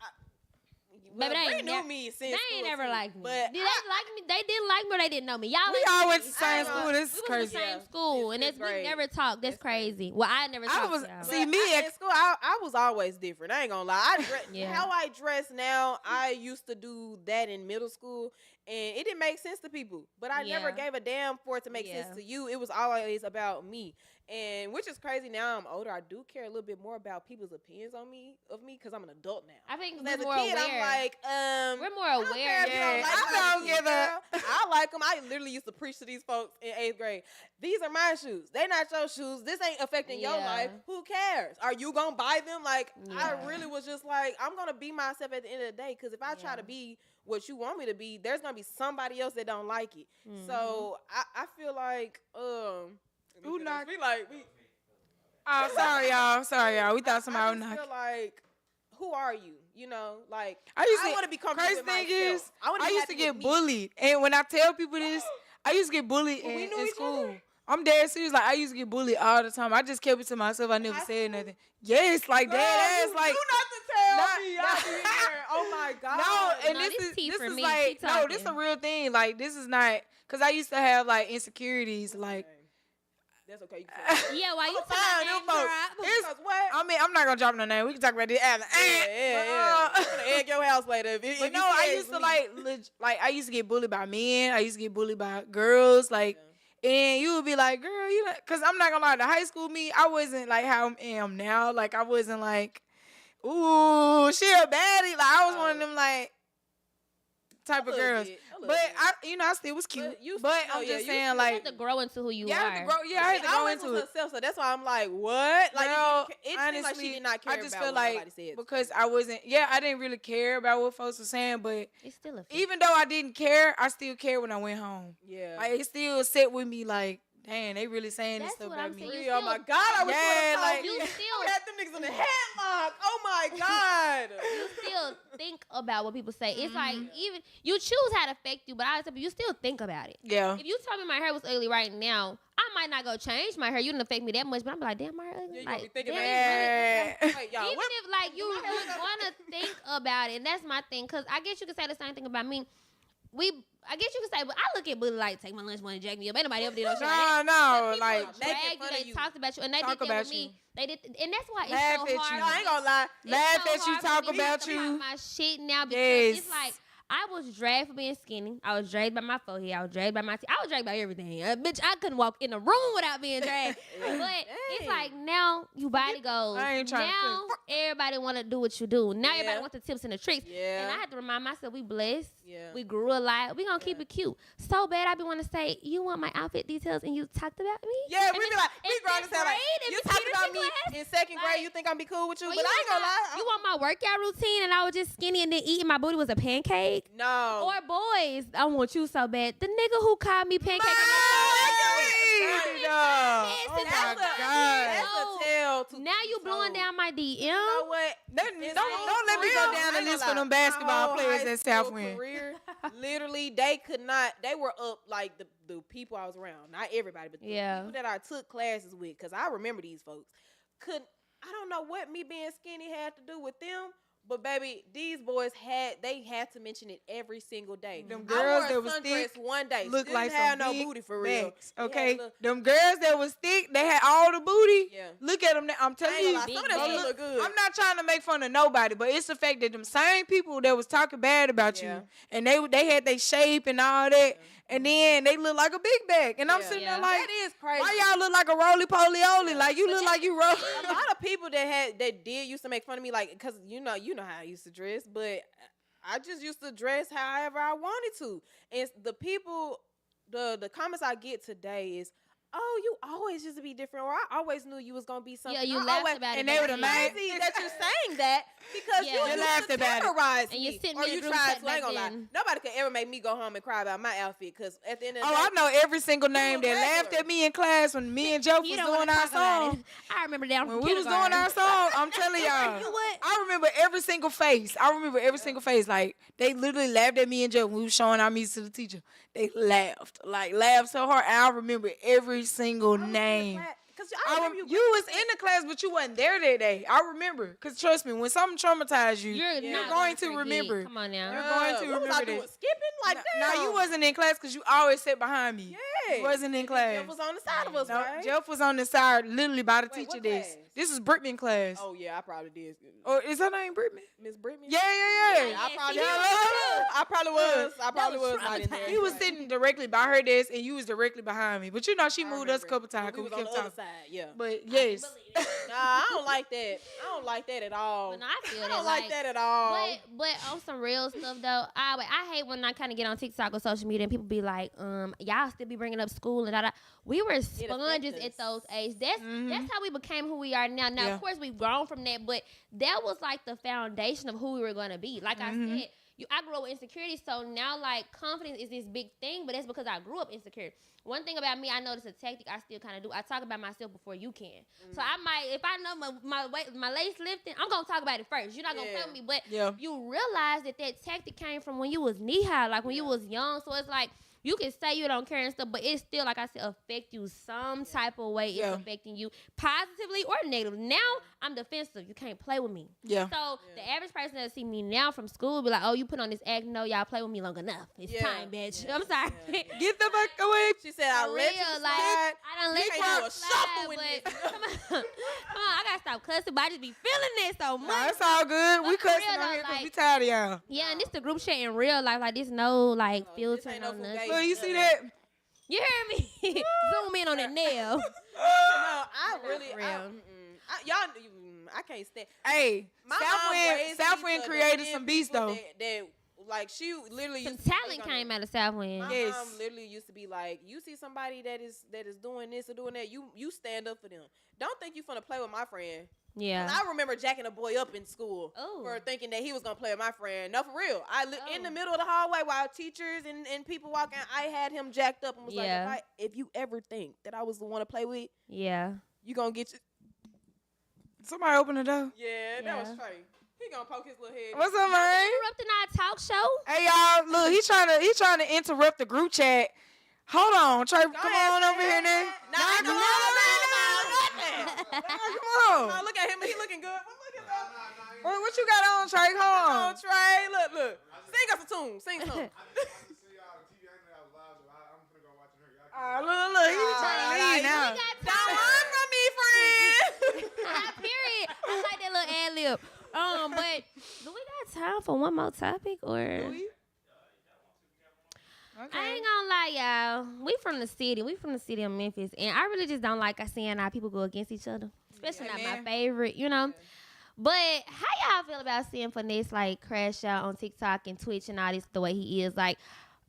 Baby, they they ain't knew never- me since They ain't school, never too. liked me. But Did they like me? They didn't like me or they didn't know me. Y'all We like all me. went to the same I school. know. This We is was in the crazy. same Yeah. school, and It's we great. never talked. That's It's great. crazy. Well, I never talked to y'all. See, me in school, I was always different. I ain't gonna lie. Yeah. How I dress now, I used to do that in middle school, and it didn't make sense to people. But I never Yeah. gave a damn for it to make Yeah. sense to you. It was always about me, and which is crazy. Now I'm older, I do care a little bit more about people's opinions of me, because I'm an adult now. I think 'Cause we're as a more kid, aware. I'm like, We're more I don't aware. care if you don't Yeah, like I my don't shoes, give a- girl. I like them. I literally used to preach to these folks in 8th grade. These are my shoes. They not your shoes. This ain't affecting your Yeah. life. Who cares? Are you gonna buy them? Like, I Yeah. really was just like, I'm gonna be myself at the end of the day. Because if I try to be what you want me to be, there's gonna be somebody else that don't like it. So I feel like Who knocked? we like we. Oh, sorry, y'all. We thought I somebody just knocked. feel like, who are you? You know, like I used to want to be comfortable crazy with thing myself. is, wanna I be used to happy get with me. bullied, and when I tell people this, I used to get bullied When we in knew each school. other? I'm dead serious. Like, I used to get bullied all the time. I just kept it to myself. I never High said school? nothing. Yes, like Girl, dead ass. you Like, do not to tell Not- me. I be here. Oh my god. no, and No, this this is tea this for is me. like Keep no, this a talking. real thing. Like, this is not because I used to have like insecurities. Like, That's okay. You can say Yeah, why you I'm talking fine, about them folks. name It's- because what? I mean, I'm not gonna drop no name. We can talk about this after. Yeah. I'm gonna egg your house later. If But you no, I say used to me. like I used to get bullied by men. I used to get bullied by girls. Like, and you would be like, girl, you know, because I'm not gonna lie, the high school me, I wasn't like how I am now. Like, I wasn't like, ooh, she a baddie. Like, I was one of them like type of girls. But I still was cute. But I'm just saying, You like, have to grow into who you yeah, I are. had to grow. Yeah, I had to grow into it. herself, so that's why I'm like, what? Like, Girl, it seemed like honestly, she did not care I just about feel what like nobody said. because I wasn't. Yeah, I didn't really care about what folks were saying, but It's still a even though I didn't care, I still cared when I went home. Yeah. Like, it still sit with me like, dang, they really saying this That's stuff what about I'm me. saying. Oh my God, I wish Yeah, you like- You you still had them niggas in the headlock. Oh my God. You still think about what people say. It's like even you choose how to affect you, but I tell you, you still think about it. Yeah. If you tell me my hair was ugly right now, I might not go change my hair. You didn't affect me that much, but I'm like, damn, my hair ugly. Yeah, you gonna Like, be thinking damn, about it really- Wait, y'all. even What? if like you want to think about it, and that's my thing. Cause I guess you could say the same thing about me. I guess you could say, but I look at bully like take my lunch money, jack me up. Ain't nobody ever did no shit like that. No, But like people drag making you, fun they of you. talked about you, and they Talk did that about with you. me. They did, and that's why it's Laugh so at hard. you. No, I ain't gonna lie. It's Laugh so at you, hard talk for me to about talk you. my shit now because Yes. it's like I was dragged for being skinny. I was dragged by my forehead. I was dragged by my teeth. I was dragged by everything. Bitch, I couldn't walk in a room without being dragged. But it's like now you body goes. I ain't trying to now everybody want to do what you do. Now Yeah. everybody want the tips and the tricks. Yeah. And I have to remind myself we blessed. Yeah. We grew a lot. We gonna keep it cute. So bad I be want to say, you want my outfit details and you talked about me? Yeah, And we be it's- like, we it's grown fifth as hell. Like, grade, and you it's talked about leadership me class. in second grade. Like, You think I'm be cool with you, Or but I ain't gonna lie. You want my workout routine and I was just skinny and then eating my booty was a pancake? No. Or boys, I want you so bad. The nigga who called me pancake. Oh my That's God. a tell to Now you blowing down my DM. You know what? Don't let me go down the list for them basketball players at Southwind. Career, literally, they could not. They were up like the people I was around. Not everybody, but the Yeah. people that I took classes with. Because I remember these folks. I don't know what me being skinny had to do with them. But baby, these boys had to mention it every single day. Them I girls wore a that was sundress thick one day. look Didn't like have some no big booty for real. backs, They had okay? little- Them girls that was thick, they had all the booty. Yeah. Look at them now. I'm I telling ain't you. gonna lie, some of them Big shit look good. I'm not trying to make fun of nobody, but it's the fact that them same people that was talking bad about Yeah. you, and they had their shape and all that, and then they look like a big bag, and I'm Yeah. sitting Yeah. there like, That is crazy. why y'all look like a roly poly oly? Yeah. Like you But look that- like you roll. A lot of people that did used to make fun of me, like, because you know how I used to dress, but I just used to dress however I wanted to. And the people, the comments I get today is, oh, you always used to be different, or I always knew you was gonna be something. Yeah, you I laughed always, about it. and they would've back made- then. crazy that you're saying that because Yeah. you You used laughed to about it. terrorize And you me. sent Or me a you group tried chat to. I ain't gonna back lie. then. Nobody could ever make me go home and cry about my outfit because at the end of the Oh, day, I know every single name that regular. laughed at me in class when me and Joe was You don't doing wanna our talk about song. it. I remember down When from we was doing our kindergarten. song, I'm telling y'all. You what? I remember every single face. I remember every single face. Like, they literally laughed at me and Joe when we was showing our music to the teacher. They laughed. Like, laughed so hard. And I remember every single name. Because I remember You was in the class, but you wasn't there that day. I remember. Because trust me, when something traumatized you, You're you're not going gonna to forget. remember. Come on now. You're going to what was I remember doing? this. Skipping? Like, No, damn. you wasn't in class because you always sat behind me. Yeah. You wasn't in And class. Jeff was on the side of us, No, right? Jeff was on the side, literally by the Wait, teacher what desk. class? This is Brittman class. Oh, yeah, I probably did. Or is her name Brittman? Miss Brittany? Yeah. I Yeah, probably see, was. yeah. I probably was. I probably was was not in there. traumatized. He was sitting directly by her desk, and you was directly behind me. But you know, she I moved us a remember. couple times We because was we on kept the other talking. side, yeah. But yes, Nah, I don't like that. I don't like that at all. But no, I feel I that. don't like that at all. But on some real stuff though, I hate when I kind of get on TikTok or social media and people be like, y'all still be bringing up school and da. We were sponges affect at us. those ages. That's how we became who we are now. Now, Yeah. of course, we've grown from that, but that was like the foundation of who we were gonna be. Like I said. I grew up with insecurity, so now like confidence is this big thing, but that's because I grew up insecure. One thing about me, I know it's a tactic I still kind of do. I talk about myself before you can. So I might, if I know my lace lifting, I'm gonna talk about it first. You're not gonna tell me, but Yeah. you realize that tactic came from when you was knee high, like when you was young. So it's like you can say you don't care and stuff, but it still, like I said, affect you some type of way. It's Yeah. affecting you positively or negatively. Now I'm defensive. You can't play with me. Yeah. So the average person that see me now from school will be like, "Oh, you put on this act? No, y'all play with me long enough. It's Yeah. time, bitch." Yeah. I'm sorry. Yeah. Get the fuck away. She said, I For let you real, like slide. I done let You you can't do a slide, shuffle with but this. come on, come on, I gotta stop cussing, but I just be feeling this so much. Nah, it's all good. We But for cussing real, on though, here because like- we tired of y'all. Yeah, and this the group chat in real life, like this no like Oh, filter this ain't no no nothing. fugazi. Look, you see that? You hear me? Zoom in on that nail. No, I really, For I, real. y'all, I can't stand. Hey, My mom raised me Southwind to created defend some beasts people though. That like she literally Some used to talent think on came that. out of Southwind. My Yes. mom literally used to be like, you see somebody that is doing this or doing that, you stand up for them. Don't think you finna play with my friend. 'Cause Yeah. I remember jacking a boy up in school Oh. for thinking that he was gonna play with my friend. No, for real. In the Oh. middle of the hallway while teachers and people walking, I had him jacked up and was Yeah. like, if you ever think that I was the one to play with, Yeah. you gonna get you. Somebody open the door. Yeah, that was Trey. He gonna poke his little head. What's up, man? Interrupting our talk show. Hey, y'all. Look, he trying to interrupt the group chat. Hold on, Trey. Come on over here, now. Nah, come on. Oh, look at him. He looking good. What you got on, Trey? Hold on. Trey. Look. Sing us a tune. Sing some. Look, he's trying to leave now. Don't run from me, friend. Period. I like that little ad lib. But do we got time for one more topic or? Okay. I ain't gonna lie, y'all. We from the city. We from the city of Memphis, and I really just don't like seeing how people go against each other, especially not my favorite, you know. But how y'all feel about seeing Finesse like crash out on TikTok and Twitch and all this the way he is? Like,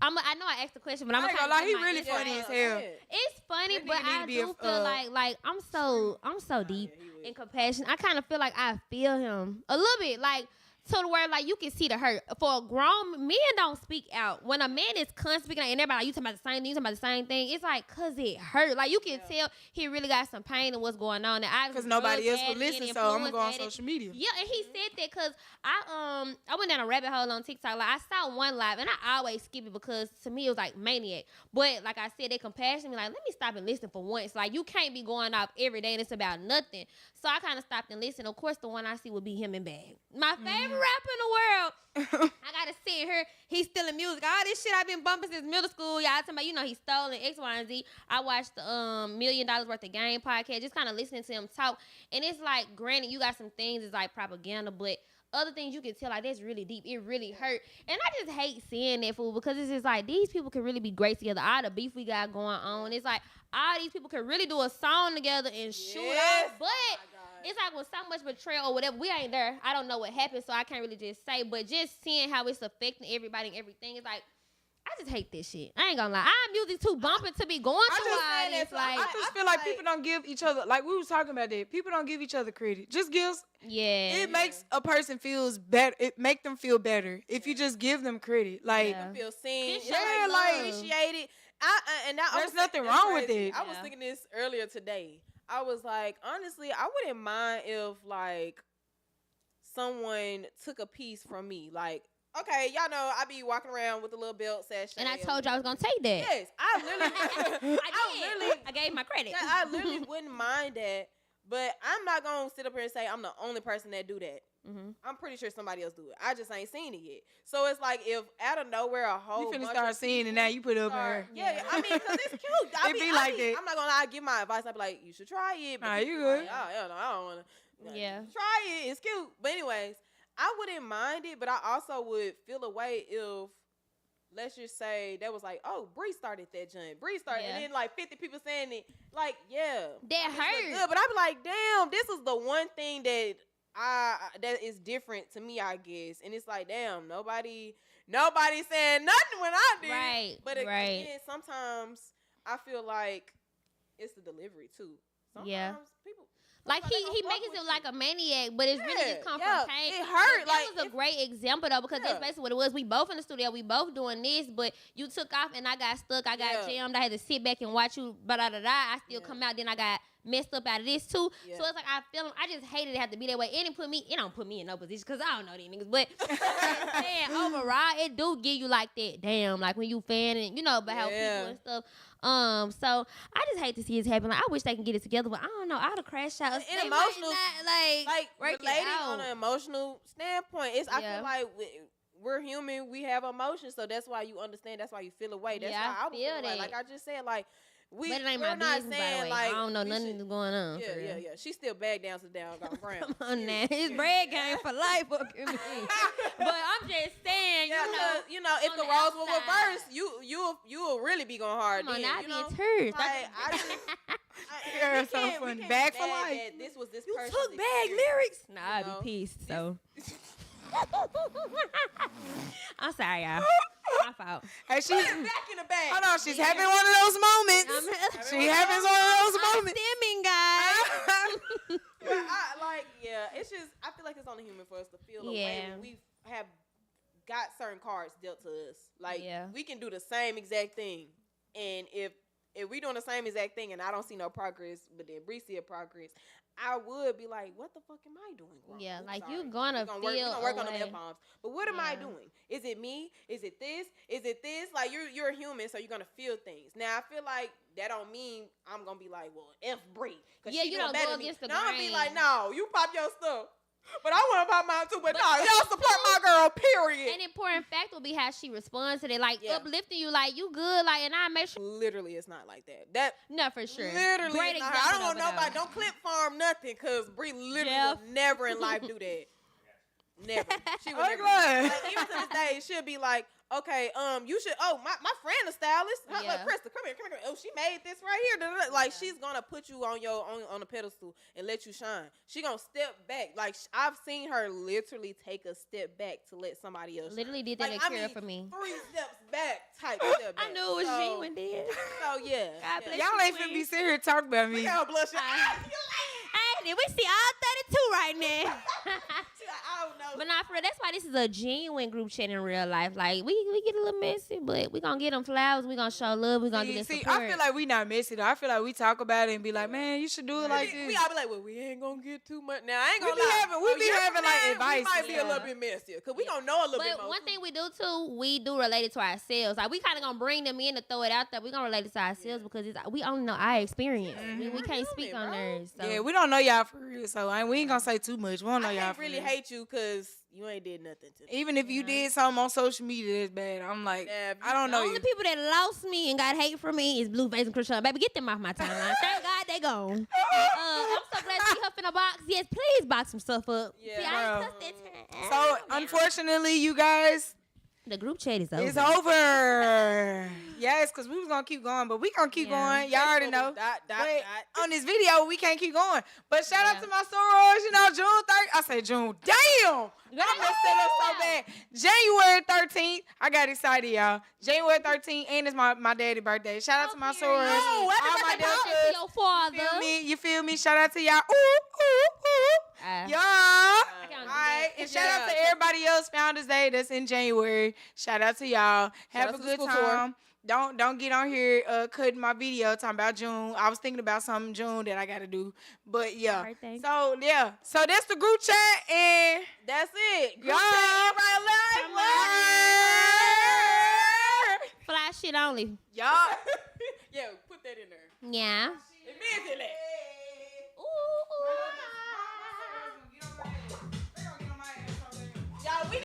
I know I asked the question, but I'm gonna lie, he really funny as hell. It's funny, but I be do feel like I'm so deep in compassion. I kind of feel like I feel him a little bit, like to the where like you can see the hurt. For a grown men don't speak out. When a man is constantly speaking out and everybody like, you talking about the same thing, you talking about the same thing, it's like cause it hurt. Like you can tell he really got some pain and what's going on. Because nobody else would listen, so I'm gonna go on social media. Yeah, and he said that because I went down a rabbit hole on TikTok. Like I saw one live and I always skip it because to me it was like maniac. But like I said, they compassion me like, let me stop and listen for once. Like you can't be going off every day and it's about nothing. So I kind of stopped and listened. Of course, the one I see would be him and Bag. My favorite rapper in the world. I gotta sit here. He's stealing music. All this shit I've been bumping since middle school. Y'all talking about, you know, he's stolen X, Y, and Z. I watched the $1 million worth of game podcast, just kind of listening to him talk. And it's like, granted, you got some things that's like propaganda, but other things you can tell like that's really deep. It really hurt. And I just hate seeing that fool because it's just like these people can really be great together. All the beef we got going on. It's like all these people can really do a song together and shoot off. But it's like with so much betrayal or whatever, we ain't there. I don't know what happened, so I can't really just say. But just seeing how it's affecting everybody and everything, it's like, I just hate this shit. I ain't gonna lie. Our music's too bumping to be going through all this. Like, I just feel like people don't give each other, like we was talking about that, people don't give each other credit. Just gives. Yeah. It makes a person feels better. It make them feel better if you just give them credit. Like, feel seen. Yeah, like appreciated. There's nothing wrong with it. I was thinking this earlier today. I was like, honestly, I wouldn't mind if like someone took a piece from me. Like, okay, y'all know I be walking around with a little belt sachet. And I told you I was gonna take that. Yes, I literally, I gave my credit. I literally wouldn't mind that, but I'm not gonna sit up here and say I'm the only person that do that. Mm-hmm. I'm pretty sure somebody else do it. I just ain't seen it yet. So it's like if out of nowhere a whole you finna bunch start of seeing it now. You put it up here. Yeah, I mean, cause it's cute. I be like that. I'm not gonna lie. I give my advice. I be like, you should try it. But Nah, you good. Like, I don't wanna. Yeah. Try it. It's cute. But anyways, I wouldn't mind it, but I also would feel a way if, let's just say, that was like, oh, Bree started that joint. Bree started, and then like 50 people saying it. Like, yeah, that hurt. Good. But I be like, damn, this is the one thing that that is different to me, I guess. And it's like, damn, nobody saying nothing when I did. Right. But again, sometimes I feel like it's the delivery too. Sometimes people. Like he makes it like a maniac, but it's really just come from pain. It hurt. That was a great example though, because that's basically what it was. We both in the studio, we both doing this, but you took off and I got stuck. I got jammed. I had to sit back and watch you. I still come out. Then I got messed up out of this too. So it's like I feel. I just hated it have to be that way. And it don't put me in no position because I don't know these niggas. But I'm saying overall, it do give you like that. Damn, like when you fanning, you know about how people and stuff. So I just hate to see it happen. Like I wish they can get it together, but I don't know. All the crash outs, in emotional, like relating on an emotional standpoint. I feel like we're human. We have emotions, so that's why you understand. That's why you feel away. That's why I feel that. Like I just said, like. But it ain't my business, by the way. Like, I don't know nothing that's going on. Yeah. She still back down to down ground. Come on now. His bread game for life. But I'm just saying, you know, if the roles were reversed, you will really be going hard. Come on, now, I be hurt. You're so funny. Bag for life. This was this you person's took bag lyrics. Nah, I be pissed. So. I'm sorry, y'all. My fault. Hey, she's back in the bag. Hold on, she's having one of those moments. She having one of those moments. Stimming, guys. It's just I feel like it's only human for us to feel the way when we have got certain cards dealt to us. Like we can do the same exact thing, and if we doing the same exact thing and I don't see no progress, but then Bree see a progress, I would be like, what the fuck am I doing wrong? Yeah, Oops, like sorry. you gonna we feel gonna work on the away. F-bombs. But what am I Yeah. doing? Is it me? Is it this? Is it this? Like you're a human, so you're gonna feel things. Now I feel like that don't mean I'm gonna be like, well, F Bree. Yeah, you don't go against the No, I'm gonna be grain. like, no, you pop your stuff. But I want to pop mine too. But no, y'all support my girl, period. An important fact will be how she responds to it, like Yeah. uplifting you, like you good, like, and I make sure. Literally, it's not like that. That No, for sure. literally, Great it's not, example I don't want of it, nobody. though. Don't clip farm nothing, cause Bree literally Jeff. will never in life do that. Never. She would I'm never. glad. Like, even to this day, she'll be like, okay, you should. Oh, my friend, a stylist. Her, Yeah. Look, Krista, come here. Oh, she made this right here. Da, da, da. Like she's gonna put you on your on a pedestal and let you shine. She gonna step back. Like I've seen her literally take a step back to let somebody else. Literally did Like, that at Cure for me. 3 steps back type step back. I knew it was so, genuine, then. So yeah. God bless Y'all ain't finna be sitting here talking about me. Y'all blushing. Hey, did we see all 32 right now? I don't know. But not for real, that's why this is a genuine group chat in real life. Like we get a little messy, but we gonna get them flowers. We gonna show love. We gonna get them See, support. I feel like we not messy though. I feel like we talk about it and be like, man, you should do it like we this. all be like, well, we ain't gonna get too much. Now I ain't We gonna be lie. having- we A be year having, from like, now, advice We might be and a little stuff. bit messier because we gonna know a little bit But more. one thing we do too, we do relate it to ourselves. Like we kind of gonna bring them in to throw it out there. We gonna relate it to ourselves because we only know our experience. We We're can't speak human, on bro. theirs. So. Yeah, we don't know y'all for real, so we ain't gonna say too much. We don't know I y'all can't for really real. hate you because you ain't did nothing to me. Even if you did something on social media that's bad, I'm like, Yeah, if I don't The know only you. people that lost me and got hate from me is Blueface and Krishan. Baby, get them off my timeline. Thank God they gone. I'm so glad to see Huff in a box. Yes, please box some stuff up. Yeah. See, I ain't Bro. touched that time. So unfortunately, you guys, The group chat is over. it's over. Yes, because we was gonna keep going, but we gonna keep Yeah. going. Y'all already know. Dot, But on this video, we can't keep going. But shout out Yeah. to my sorors, you know, June 3rd. I say June. Damn! I messed that up so bad. January 13th. I got excited, y'all. January 13th, and it's my daddy's birthday. Shout out to my sorors. No, happy all my birthday, Deltas. Shout out to your father. Feel me? You feel me? Shout out to y'all. Ooh, ooh, ooh. Uh, Y'all. I can't All do right, that. and shout out to everybody else Founders Day that's in January. Shout out to y'all. Have out a to the good school time. Don't get on here cutting my video talking about June. I was thinking about something in June that I gotta do, but yeah. Birthday. So yeah, so that's the group chat and That's it. Group y'all. chat, everybody Come live. Fly shit only. Y'all. Yeah, put that in there. Yeah. Immediately.